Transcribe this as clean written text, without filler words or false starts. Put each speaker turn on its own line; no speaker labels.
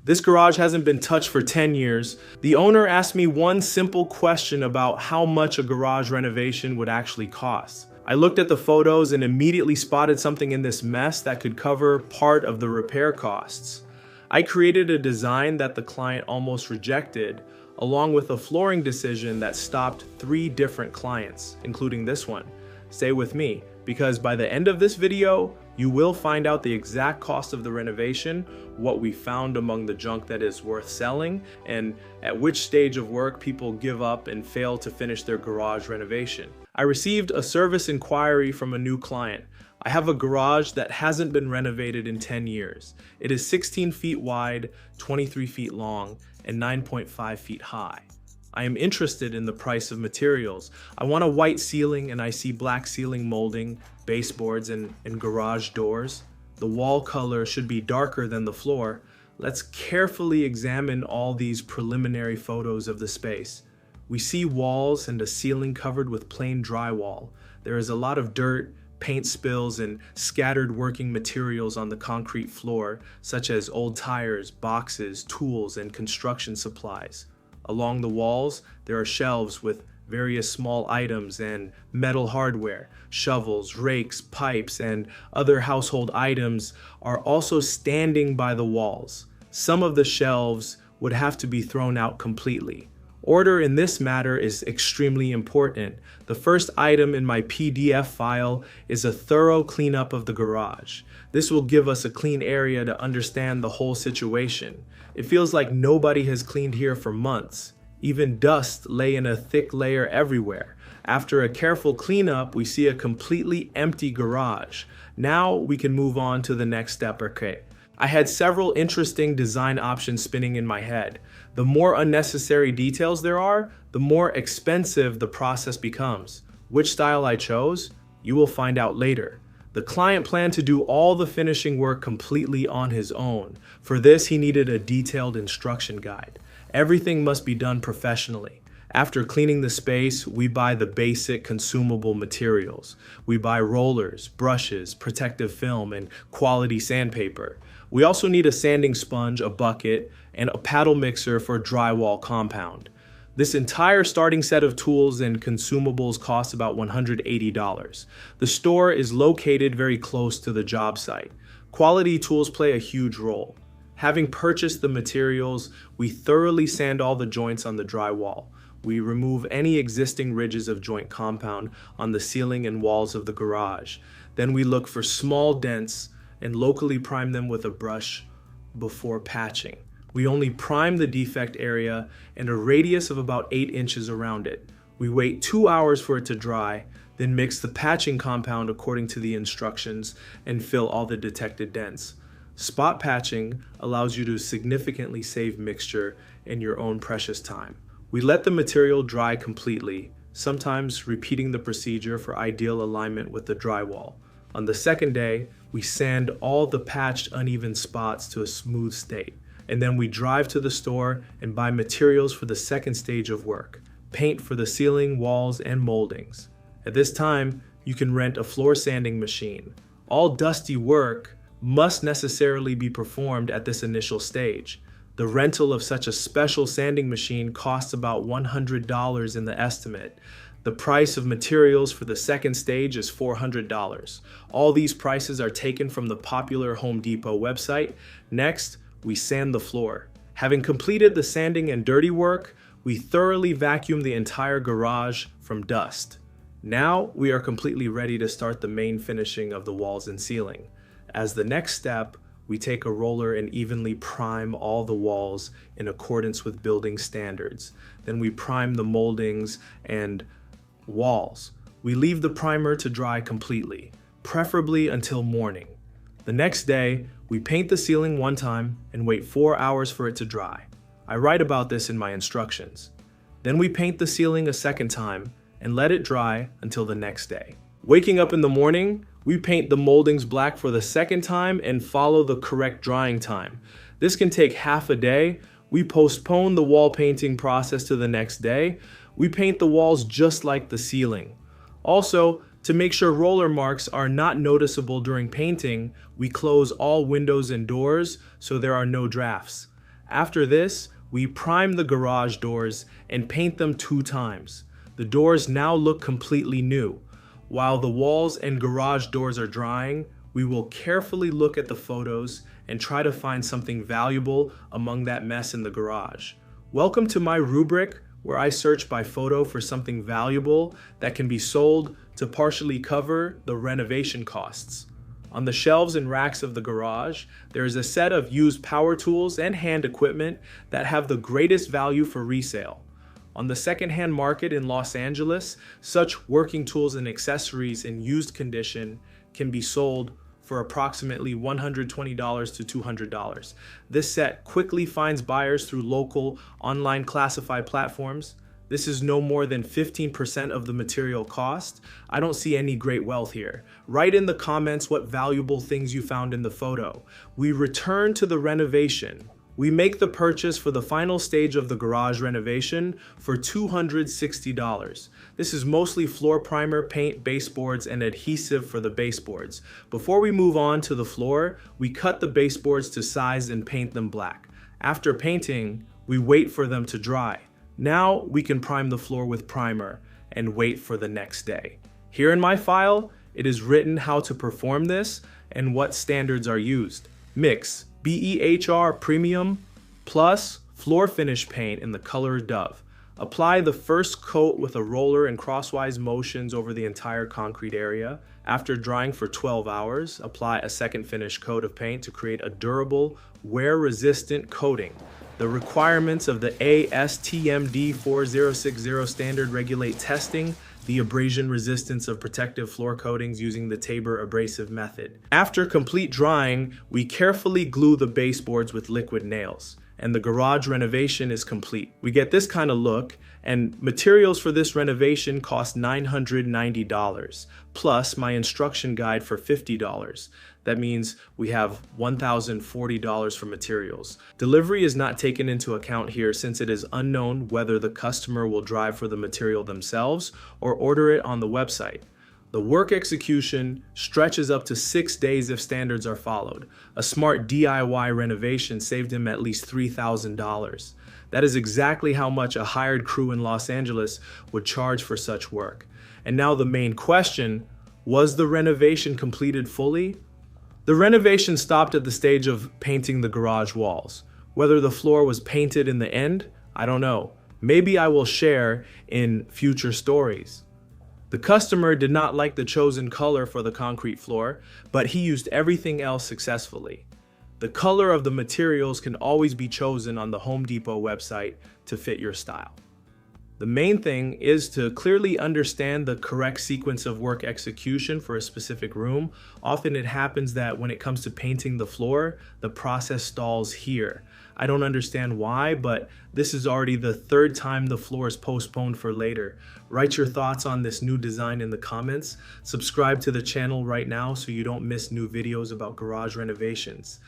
This garage hasn't been touched for 10 years. The owner asked me one simple question about how much a garage renovation would actually cost. I looked at the photos and immediately spotted something in this mess that could cover part of the repair costs. I created a design that the client almost rejected, along with a flooring decision that stopped 3 different clients, including this one. Stay with me, because by the end of this video, you will find out the exact cost of the renovation, what we found among the junk that is worth selling, and at which stage of work people give up and fail to finish their garage renovation. I received a service inquiry from a new client. I have a garage that hasn't been renovated in 10 years. It is 16 feet wide, 23 feet long, and 9.5 feet high. I am interested in the price of materials. I want a white ceiling and I see black ceiling molding, baseboards, and garage doors. The wall color should be darker than the floor. Let's carefully examine all these preliminary photos of the space. We see walls and a ceiling covered with plain drywall. There is a lot of dirt, paint spills, and scattered working materials on the concrete floor, such as old tires, boxes, tools, and construction supplies. Along the walls, there are shelves with various small items and metal hardware. Shovels, rakes, pipes, and other household items are also standing by the walls. Some of the shelves would have to be thrown out completely. Order in this matter is extremely important. The first item in my PDF file is a thorough cleanup of the garage. This will give us a clean area to understand the whole situation. It feels like nobody has cleaned here for months. Even dust lay in a thick layer everywhere. After a careful cleanup, we see a completely empty garage. Now we can move on to the next step. Okay. I had several interesting design options spinning in my head. The more unnecessary details there are, the more expensive the process becomes. Which style I chose? You will find out later. The client planned to do all the finishing work completely on his own. For this, he needed a detailed instruction guide. Everything must be done professionally. After cleaning the space, we buy the basic consumable materials. We buy rollers, brushes, protective film, and quality sandpaper. We also need a sanding sponge, a bucket, and a paddle mixer for drywall compound. This entire starting set of tools and consumables costs about $180. The store is located very close to the job site. Quality tools play a huge role. Having purchased the materials, we thoroughly sand all the joints on the drywall. We remove any existing ridges of joint compound on the ceiling and walls of the garage. Then we look for small dents and locally prime them with a brush before patching. We only prime the defect area and a radius of about 8 inches around it. We wait 2 hours for it to dry, then mix the patching compound according to the instructions and fill all the detected dents. Spot patching allows you to significantly save mixture and your own precious time. We let the material dry completely, sometimes repeating the procedure for ideal alignment with the drywall. On the second day, we sand all the patched uneven spots to a smooth state, and then we drive to the store and buy materials for the second stage of work, paint for the ceiling, walls, and moldings. At this time, you can rent a floor sanding machine. All dusty work must necessarily be performed at this initial stage. The rental of such a special sanding machine costs about $100 in the estimate. The price of materials for the second stage is $400. All these prices are taken from the popular Home Depot website. Next, we sand the floor. Having completed the sanding and dirty work, we thoroughly vacuum the entire garage from dust. Now we are completely ready to start the main finishing of the walls and ceiling. As the next step, we take a roller and evenly prime all the walls in accordance with building standards. Then we prime the moldings and walls. We leave the primer to dry completely, preferably until morning. The next day, we paint the ceiling one time and wait 4 hours for it to dry. I write about this in my instructions. Then we paint the ceiling a second time and let it dry until the next day. Waking up in the morning, we paint the moldings black for the second time and follow the correct drying time. This can take half a day. We postpone the wall painting process to the next day. We paint the walls just like the ceiling. Also, to make sure roller marks are not noticeable during painting, we close all windows and doors so there are no drafts. After this, we prime the garage doors and paint them 2 times. The doors now look completely new. While the walls and garage doors are drying, we will carefully look at the photos and try to find something valuable among that mess in the garage. Welcome to my rubric, where I search by photo for something valuable that can be sold to partially cover the renovation costs. On the shelves and racks of the garage, there is a set of used power tools and hand equipment that have the greatest value for resale. On the secondhand market in Los Angeles, such working tools and accessories in used condition can be sold for approximately $120 to $200. This set quickly finds buyers through local online classified platforms. This is no more than 15% of the material cost. I don't see any great wealth here. Write in the comments what valuable things you found in the photo. We return to the renovation. We make the purchase for the final stage of the garage renovation for $260. This is mostly floor primer, paint, baseboards, and adhesive for the baseboards. Before we move on to the floor, we cut the baseboards to size and paint them black. After painting, we wait for them to dry. Now we can prime the floor with primer and wait for the next day. Here in my file, it is written how to perform this and what standards are used. Mix BEHR Premium plus floor finish paint in the color Dove. Apply the first coat with a roller and crosswise motions over the entire concrete area. After drying for 12 hours, apply a second finish coat of paint to create a durable, wear-resistant coating. The requirements of the ASTM D4060 standard regulate testing the abrasion resistance of protective floor coatings using the Tabor abrasive method. After complete drying, we carefully glue the baseboards with liquid nails, and the garage renovation is complete. We get this kind of look, and materials for this renovation cost $990, plus my instruction guide for $50. That means we have $1,040 for materials. Delivery is not taken into account here since it is unknown whether the customer will drive for the material themselves or order it on the website. The work execution stretches up to 6 days if standards are followed. A smart DIY renovation saved him at least $3,000. That is exactly how much a hired crew in Los Angeles would charge for such work. And now the main question, was the renovation completed fully? The renovation stopped at the stage of painting the garage walls. Whether the floor was painted in the end, I don't know. Maybe I will share in future stories. The customer did not like the chosen color for the concrete floor, but he used everything else successfully. The color of the materials can always be chosen on the Home Depot website to fit your style. The main thing is to clearly understand the correct sequence of work execution for a specific room. Often it happens that when it comes to painting the floor, the process stalls here. I don't understand why, but this is already the 3rd time the floor is postponed for later. Write your thoughts on this new design in the comments. Subscribe to the channel right now so you don't miss new videos about garage renovations.